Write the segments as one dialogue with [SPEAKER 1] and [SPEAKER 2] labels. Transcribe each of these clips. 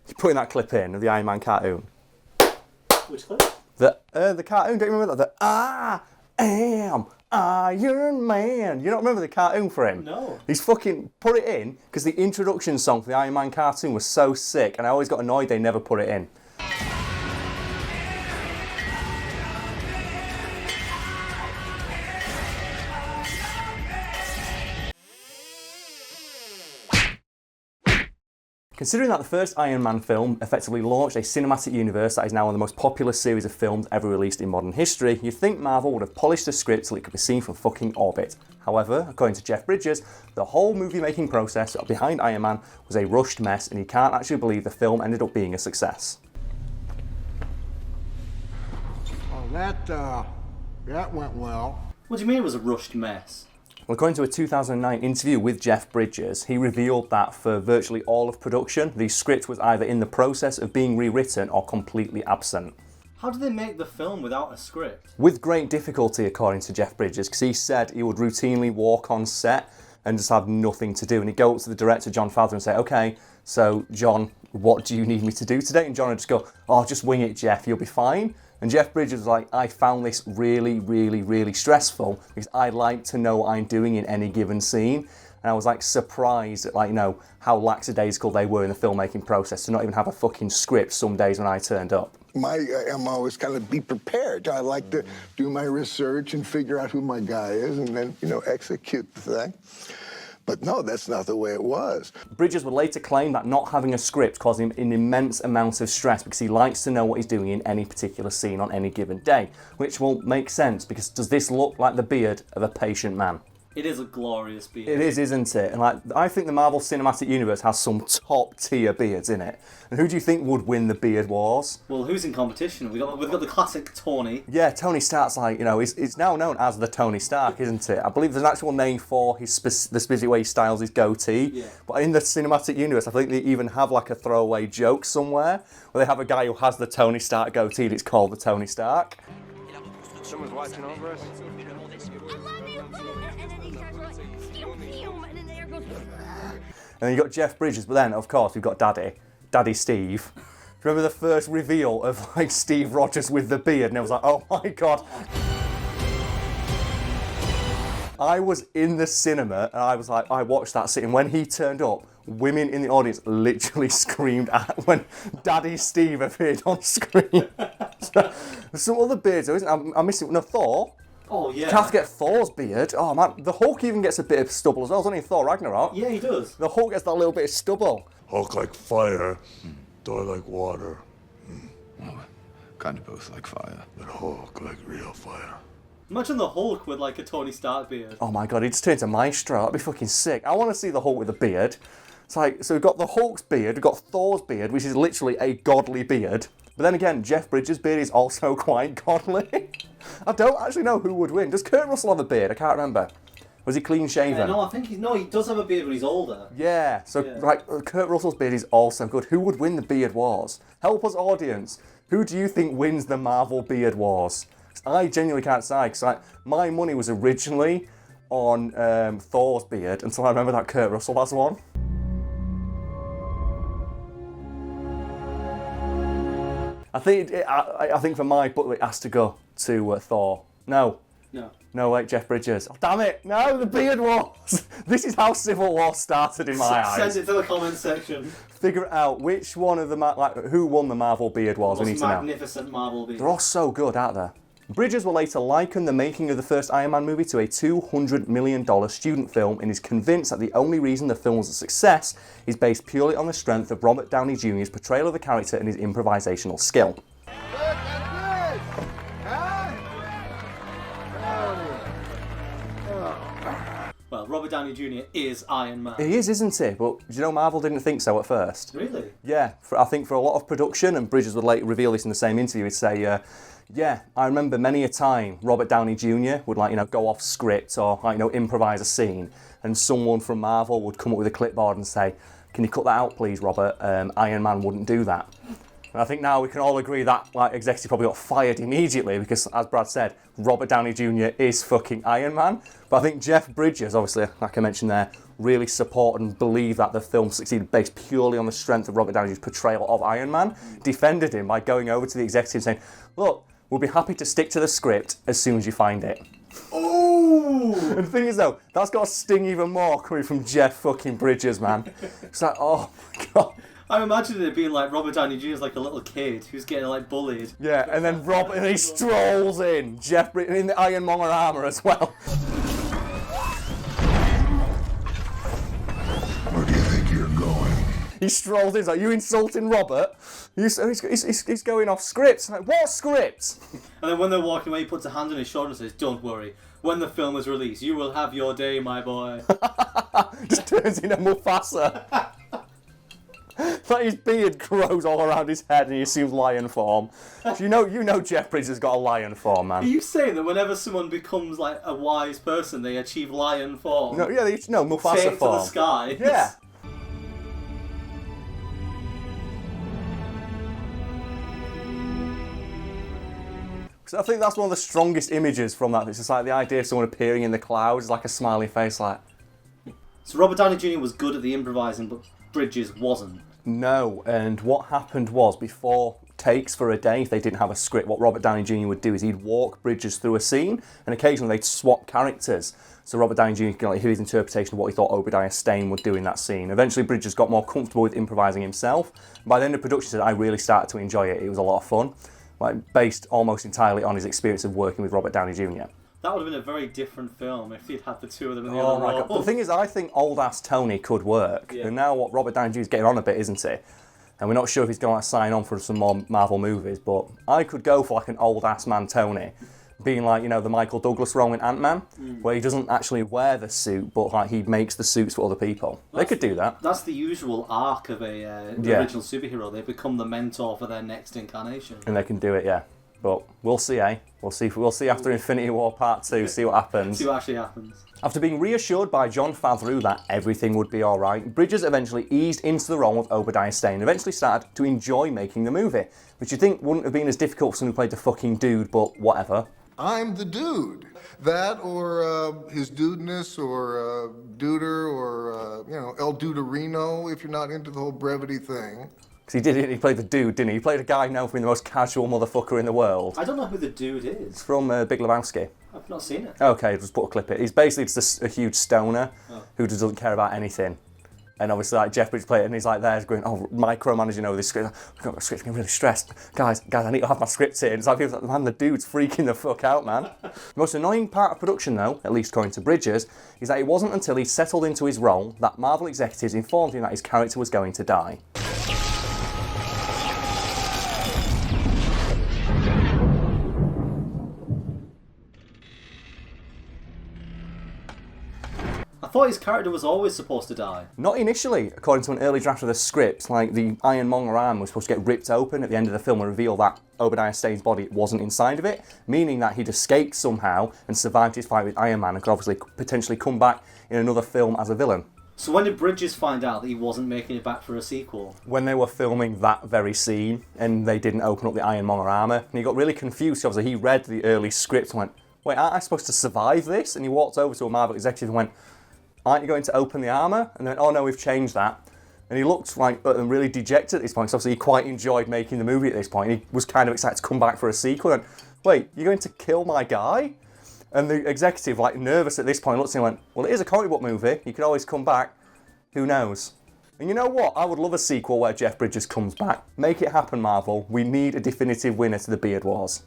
[SPEAKER 1] You're putting that clip in of the Iron Man cartoon.
[SPEAKER 2] Which clip?
[SPEAKER 1] The cartoon, don't you remember that? I am Iron Man. You don't remember the cartoon for him?
[SPEAKER 2] No.
[SPEAKER 1] He's fucking put it in because the introduction song for the Iron Man cartoon was so sick, and I always got annoyed they never put it in. Considering that the first Iron Man film effectively launched a cinematic universe that is now one of the most popular series of films ever released in modern history, you'd think Marvel would have polished the script so it could be seen from fucking orbit. However, according to Jeff Bridges, the whole movie making process behind Iron Man was a rushed mess, and he can't actually believe the film ended up being a success.
[SPEAKER 3] Oh, that went well.
[SPEAKER 2] What do you mean it was a rushed mess?
[SPEAKER 1] Well, according to a 2009 interview with Jeff Bridges, he revealed that for virtually all of production, the script was either in the process of being rewritten or completely absent.
[SPEAKER 2] How did they make the film without a script?
[SPEAKER 1] With great difficulty, according to Jeff Bridges, because he said he would routinely walk on set and just have nothing to do. And he'd go up to the director, John Favreau, and say, okay, so John, what do you need me to do today? And John would just go, oh, just wing it, Jeff, you'll be fine. And Jeff Bridges was like, I found this really, really, really stressful because I like to know what I'm doing in any given scene. And I was like surprised at how lackadaisical they were in the filmmaking process to not even have a fucking script some days when I turned up.
[SPEAKER 3] My MO is kind of be prepared. I like to do my research and figure out who my guy is and then, execute the thing. But no, that's not the way it was.
[SPEAKER 1] Bridges would later claim that not having a script caused him an immense amount of stress because he likes to know what he's doing in any particular scene on any given day, which will make sense because does this look like the beard of a patient man?
[SPEAKER 2] It is a glorious beard.
[SPEAKER 1] It is, isn't it? And I think the Marvel Cinematic Universe has some top-tier beards in it. And who do you think would win the beard wars?
[SPEAKER 2] Well, who's in competition? We've got the classic Tony.
[SPEAKER 1] Yeah, Tony Stark's he's now known as the Tony Stark, isn't it? I believe there's an actual name for the specific way he styles his goatee.
[SPEAKER 2] Yeah.
[SPEAKER 1] But in the Cinematic Universe, I think they even have a throwaway joke somewhere where they have a guy who has the Tony Stark goatee and it's called the Tony Stark.
[SPEAKER 4] Someone's watching over us.
[SPEAKER 1] And then you got Jeff Bridges, but then, of course, we've got Daddy Steve. Remember the first reveal of Steve Rogers with the beard, and I was like, oh my god. I was in the cinema, and I watched that scene, and when he turned up, women in the audience literally screamed at when Daddy Steve appeared on screen. So, there's some other beards, though, isn't there? I'm missing, no, Thor.
[SPEAKER 2] Oh, yeah.
[SPEAKER 1] You have to get Thor's beard. Oh, man. The Hulk even gets a bit of stubble as well, doesn't he? Thor Ragnarok.
[SPEAKER 2] Yeah, he does.
[SPEAKER 1] The Hulk gets that little bit of stubble.
[SPEAKER 5] Hulk like fire, Thor like water,
[SPEAKER 4] Well, kind of both like fire.
[SPEAKER 5] and Hulk like real fire.
[SPEAKER 2] Imagine the Hulk with a Tony Stark beard.
[SPEAKER 1] Oh, my God. He'd just turn into Maestro. That'd be fucking sick. I want to see the Hulk with a beard. It's so we've got the Hulk's beard, we've got Thor's beard, which is literally a godly beard. But then again, Jeff Bridges' beard is also quite godly. I don't actually know who would win. Does Kurt Russell have a beard? I can't remember. Was he clean shaven?
[SPEAKER 2] No, I think he does have a beard when he's older.
[SPEAKER 1] Yeah, so Kurt Russell's beard is also good. Who would win the beard wars? Help us, audience. Who do you think wins the Marvel beard wars? I genuinely can't decide, because my money was originally on Thor's beard until I remember that Kurt Russell has one. I think for my book it has to go to Thor. No, wait, Jeff Bridges. Oh, damn it! No, the beard wars. This is how Civil War started in my eyes.
[SPEAKER 2] Send it to the comments section.
[SPEAKER 1] Figure out which one of the who won the Marvel beard wars. We need to know.
[SPEAKER 2] Magnificent Marvel beard.
[SPEAKER 1] They're all so good, aren't they? Bridges will later liken the making of the first Iron Man movie to a $200 million student film and is convinced that the only reason the film was a success is based purely on the strength of Robert Downey Jr.'s portrayal of the character and his improvisational skill.
[SPEAKER 2] Well, Robert Downey Jr. is Iron Man.
[SPEAKER 1] He is, isn't he? But do you know Marvel didn't think so at first?
[SPEAKER 2] Really?
[SPEAKER 1] Yeah, I think for a lot of production, and Bridges would later reveal this in the same interview, he'd say, yeah, I remember many a time Robert Downey Jr. would go off script or improvise a scene, and someone from Marvel would come up with a clipboard and say, can you cut that out please, Robert? Iron Man wouldn't do that. And I think now we can all agree that executive probably got fired immediately because, as Brad said, Robert Downey Jr. is fucking Iron Man. But I think Jeff Bridges, obviously, like I mentioned there, really support and believe that the film succeeded based purely on the strength of Robert Downey Jr.'s portrayal of Iron Man, defended him by going over to the executive saying, look, we'll be happy to stick to the script as soon as you find it.
[SPEAKER 2] Oh!
[SPEAKER 1] And the thing is, though, that's got to sting even more coming from Jeff fucking Bridges, man. It's like, oh my God.
[SPEAKER 2] I'm imagining it being like Robert Downey Jr. is like a little kid who's getting like bullied.
[SPEAKER 1] Yeah, and then and he strolls in, Jeff Bridges, in the Ironmonger armour as well.
[SPEAKER 5] Where do you think you're going?
[SPEAKER 1] He strolls in, he's like, you insulting Robert? He's going off script. Like, what script?
[SPEAKER 2] And then when they're walking away, he puts a hand on his shoulder and says, don't worry, when the film is released, you will have your day, my boy.
[SPEAKER 1] Just turns into Mufasa. Like his beard grows all around his head and he assumes lion form. So you know Jeff Bridges has got a lion form, man.
[SPEAKER 2] Are you saying that whenever someone becomes like a wise person, they achieve lion form?
[SPEAKER 1] No, yeah, Mufasa
[SPEAKER 2] Take
[SPEAKER 1] form.
[SPEAKER 2] to the sky.
[SPEAKER 1] Yeah. So I think that's one of the strongest images from that. It's just like the idea of someone appearing in the clouds, like a smiley face, like...
[SPEAKER 2] So Robert Downey Jr. was good at the improvising, but Bridges wasn't.
[SPEAKER 1] No, and what happened was, before takes for a day, if they didn't have a script, what Robert Downey Jr. would do is he'd walk Bridges through a scene, and occasionally they'd swap characters. So Robert Downey Jr. could hear his interpretation of what he thought Obadiah Stane would do in that scene. Eventually Bridges got more comfortable with improvising himself. By the end of production, he said, I really started to enjoy it. It was a lot of fun. Like, based almost entirely on his experience of working with Robert Downey Jr.
[SPEAKER 2] That would have been a very different film if he'd had the two of them in the
[SPEAKER 1] Oh
[SPEAKER 2] other
[SPEAKER 1] my
[SPEAKER 2] role.
[SPEAKER 1] God. The thing is, I think old-ass Tony could work.
[SPEAKER 2] Yeah.
[SPEAKER 1] And now what Robert Downey Jr. is getting on a bit, isn't he? And we're not sure if he's going to sign on for some more Marvel movies, but I could go for like an old-ass man Tony, being like, the Michael Douglas role in Ant-Man, where he doesn't actually wear the suit, but like he makes the suits for other people. They could do that.
[SPEAKER 2] That's the usual arc of a original superhero. They become the mentor for their next incarnation.
[SPEAKER 1] And they can do it, yeah. But we'll see, eh? We'll see after Infinity War Part 2, see what happens.
[SPEAKER 2] See what actually happens.
[SPEAKER 1] After being reassured by Jon Favreau that everything would be alright, Bridges eventually eased into the role of Obadiah Stane and eventually started to enjoy making the movie, which you'd think wouldn't have been as difficult for someone who played the fucking dude, but whatever.
[SPEAKER 6] I'm the dude. That or his dudeness or duder or, El Duderino if you're not into the whole brevity thing.
[SPEAKER 1] Because he played the dude, didn't he? He played a guy known for being the most casual motherfucker in the world.
[SPEAKER 2] I don't know who the dude is.
[SPEAKER 1] It's from Big Lebowski.
[SPEAKER 2] I've not seen it.
[SPEAKER 1] Okay, just put a clip in. He's basically just a huge stoner who just doesn't care about anything. And obviously, like, Jeff Bridges played it, and he's like there going, micromanaging over this script. I've got my script, I'm really stressed. Guys, I need to have my script here. And it's like, people like, man, the dude's freaking the fuck out, man. The most annoying part of production, though, at least according to Bridges, is that it wasn't until he settled into his role that Marvel executives informed him that his character was going to die.
[SPEAKER 2] I thought his character was always supposed to die.
[SPEAKER 1] Not initially, according to an early draft of the script. Like, the Ironmonger arm was supposed to get ripped open at the end of the film and reveal that Obadiah Stane's body wasn't inside of it, meaning that he'd escaped somehow and survived his fight with Iron Man and could obviously potentially come back in another film as a villain.
[SPEAKER 2] So when did Bridges find out that he wasn't making it back for a sequel?
[SPEAKER 1] When they were filming that very scene and they didn't open up the Ironmonger armour, and he got really confused. Obviously, he read the early script and went, wait, aren't I supposed to survive this? And he walked over to a Marvel executive and went, aren't you going to open the armour? And then, oh no, we've changed that. And he looked like really dejected at this point, because obviously he quite enjoyed making the movie at this point. He was kind of excited to come back for a sequel. And wait, you're going to kill my guy? And the executive, like, nervous at this point, looked at him and went, well, it is a comic book movie. You can always come back. Who knows? And you know what? I would love a sequel where Jeff Bridges comes back. Make it happen, Marvel. We need a definitive winner to the Beard Wars.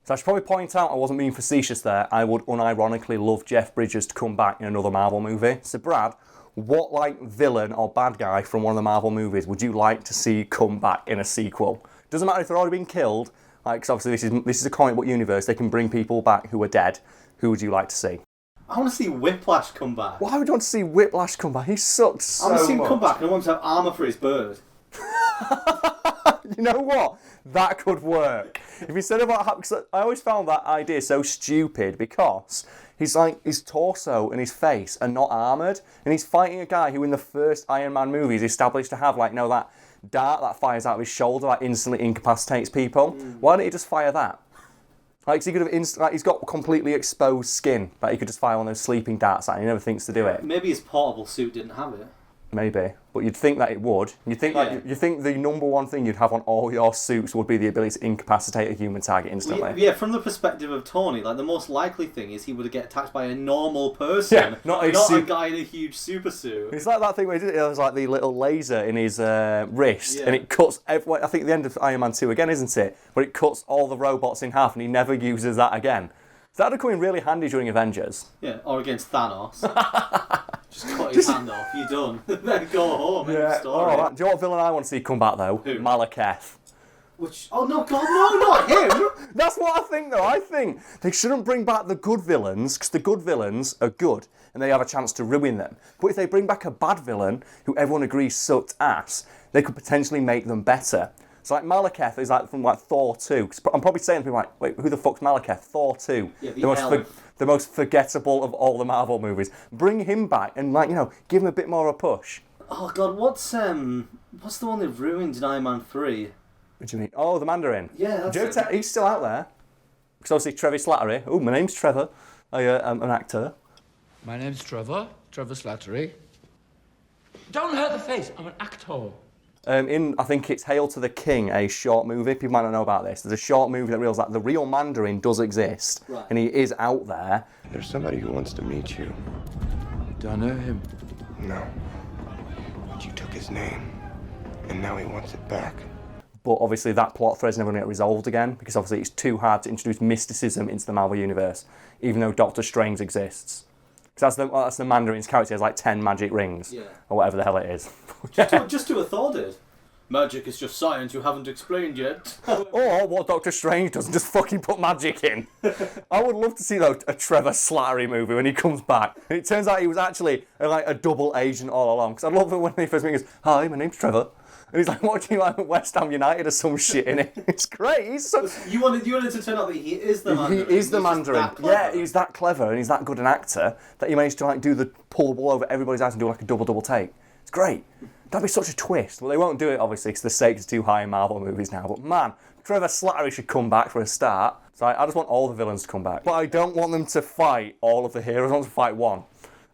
[SPEAKER 1] So I should probably point out I wasn't being facetious there. I would unironically love Jeff Bridges to come back in another Marvel movie. So Brad, what villain or bad guy from one of the Marvel movies would you like to see come back in a sequel? Doesn't matter if they're already been killed. Because obviously this is a comic book universe. They can bring people back who are dead. Who would you like to see?
[SPEAKER 2] I want to see Whiplash come back.
[SPEAKER 1] Why would you want to see Whiplash come back? He sucks so
[SPEAKER 2] I want to see him
[SPEAKER 1] much.
[SPEAKER 2] come back and I want to have armour for his bird.
[SPEAKER 1] You know what? That could work. If instead of I always found that idea so stupid because he's like his torso and his face are not armoured, and he's fighting a guy who in the first Iron Man movie is established to have that dart that fires out of his shoulder that instantly incapacitates people. Why don't he just fire that? Like, he could have he's got completely exposed skin. Like, he could just fire one of those sleeping darts at, and he never thinks to do it.
[SPEAKER 2] Maybe his portable suit didn't have it.
[SPEAKER 1] Maybe, but you'd think that it would. You'd think you think the number one thing you'd have on all your suits would be the ability to incapacitate a human target instantly.
[SPEAKER 2] Yeah, from the perspective of Tony, like the most likely thing is he would get attacked by a normal person,
[SPEAKER 1] not
[SPEAKER 2] a guy in a huge super suit.
[SPEAKER 1] It's like that thing where he did it. It was like the little laser in his wrist, and it cuts. I think the end of Iron Man 2 again, isn't it? Where it cuts all the robots in half, and he never uses that again. So that'd come in really handy during Avengers.
[SPEAKER 2] Yeah, or against Thanos. Just cut his hand off, you're done. Then go home.
[SPEAKER 1] Yeah.
[SPEAKER 2] Story.
[SPEAKER 1] Do you know what villain I want to see come back though?
[SPEAKER 2] Who?
[SPEAKER 1] Malekith.
[SPEAKER 2] Which? Oh no, God, no, not him.
[SPEAKER 1] That's what I think though. I think they shouldn't bring back the good villains because the good villains are good and they have a chance to ruin them. But if they bring back a bad villain who everyone agrees sucked ass, they could potentially make them better. So like Malekith is like from like Thor 2. I'm probably saying to people like, wait, who the fuck's Malekith? Thor 2.
[SPEAKER 2] Yeah,
[SPEAKER 1] the most forgettable of all the Marvel movies. Bring him back and give him a bit more of a push.
[SPEAKER 2] Oh God, what's the one that ruined in Iron Man 3?
[SPEAKER 1] What do you mean? Oh, the Mandarin.
[SPEAKER 2] Yeah, that's it.
[SPEAKER 1] He's still out there. Because obviously Trevor Slattery. Oh, my name's Trevor. I'm an actor.
[SPEAKER 7] My name's Trevor Slattery. Don't hurt the face, I'm an actor.
[SPEAKER 1] I think it's Hail to the King, a short movie. People might not know about this. There's a short movie that reveals that the real Mandarin does exist,
[SPEAKER 2] right,
[SPEAKER 1] and he is out there.
[SPEAKER 8] There's somebody who wants to meet you.
[SPEAKER 7] Do I know him?
[SPEAKER 8] No. But you took his name, and now he wants it back.
[SPEAKER 1] But obviously that plot thread's never going to get resolved again, because obviously it's too hard to introduce mysticism into the Marvel Universe, even though Doctor Strange exists. Because that's the Mandarin's character. He has like 10 magic rings, or whatever the hell it is.
[SPEAKER 2] Just do what Thor did. Magic is just science you haven't explained yet.
[SPEAKER 1] Or what Doctor Strange does, and just fucking put magic in. I would love to see though a Trevor Slattery movie when he comes back. And it turns out he was actually like a double agent all along. Because I love it when he first meet, he goes, "Hi, my name's Trevor." And he's like watching like West Ham United or some shit in it. It's great. He's so...
[SPEAKER 2] You wanted to turn out that he is the Mandarin.
[SPEAKER 1] He is the Mandarin. Yeah, he's that clever and he's that good an actor that he managed to like pull the ball over everybody's eyes and do like a double take. It's great. That'd be such a twist. Well, they won't do it obviously because the stakes are too high in Marvel movies now. But man, Trevor Slattery should come back for a start. So I just want all the villains to come back. But I don't want them to fight all of the heroes. I want them to fight one.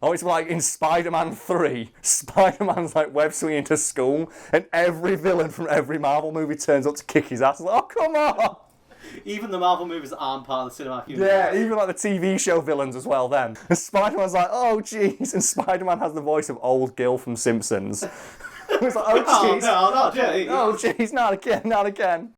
[SPEAKER 1] I want it to be like in Spider-Man 3, Spider-Man's like web swinging to school, and every villain from every Marvel movie turns up to kick his ass. Like, oh, come on!
[SPEAKER 2] Even the Marvel movies that aren't part of the cinematic universe.
[SPEAKER 1] Yeah, even like the TV show villains as well then. And Spider-Man's like, oh jeez, and Spider-Man has the voice of old Gil from Simpsons. It's like, oh jeez.
[SPEAKER 2] Oh, no, not Jay.
[SPEAKER 1] Oh jeez, not again.